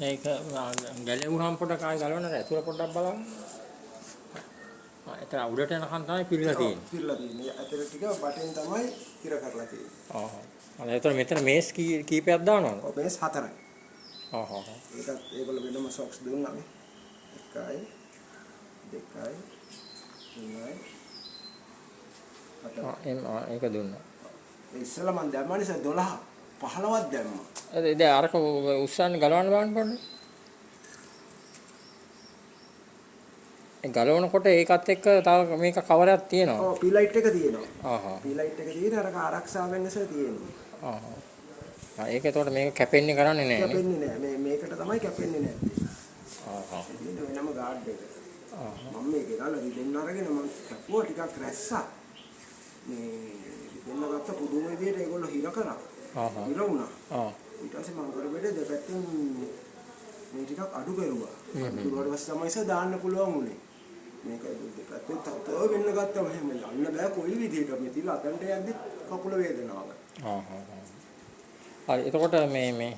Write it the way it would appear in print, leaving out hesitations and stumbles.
ඒක ගැලෙවුනහම පොඩක් ආයෙ ගලවන්න ඇතුළ පොඩ්ඩක් බලන්න. ඒක උඩට යනකන් තමයි පිරලා තියෙන්නේ. පිරලා තියෙන්නේ. ඇතුළ ටික බටෙන් තමයි තිර කරලා තියෙන්නේ. ආහ්. එතකොට මෙතන මේස් කීපයක් දානවද? ඔව් මේස් 4යි. ආහ්. ඒකත් ඒගොල්ලෝ වෙනම සොක්ස් දුන්නා මේ. 1යි 2යි 3යි 4යි. ඒක දුන්නා. ඒ ඉස්සෙල්ලා මම දැම්මා නිසා 12 15ක් දැම්මා. දැන් අරක උස්සන්න ගලවන්න බලන්න පොඩ්ඩක්. ඒ ගලවනකොට ඒකත් එක්ක තව මේක කවරයක් තියෙනවා. ඔව් පී ලයිට් එක තියෙනවා. ආහ්. පී ලයිට් එක තියෙන අරක ආරක්ෂා වෙන්න ඉස්සෙල් තියෙනවා. ආහ්. ඒක එතකොට මේක කැපෙන්නේ කරන්නේ නැහැ නේ. කැපෙන්නේ නැහැ. මේකට තමයි කැපෙන්නේ නැත්තේ. ආහ්. මේ වෙනම ගාඩ් එක. ආහ්. මම මේක ගාලා දෙන්න අරගෙන මම කැපුවා ටිකක් රැස්සා. මේ දෙන්න ගත්ත පුදුම විදියට ඒගොල්ලෝ හිර කරා. ආහ්. හිර වුණා. ආහ්. ඊට පස්සේ මම කරපෙඩේ දෙපැත්තෙන් මේ ටිකක් අඩු කරුවා. ඊට පස්සේ තමයි ඉතින් දාන්න පුළුවන් උනේ. මේක දෙපැත්තෙන් තව වෙන්න ගත්තම එහෙම යන්න බෑ කොයි විදිහට මේ තියලා අතන්ට යද්දි කකුල වේදනාවක්. හරි එතකොට මේ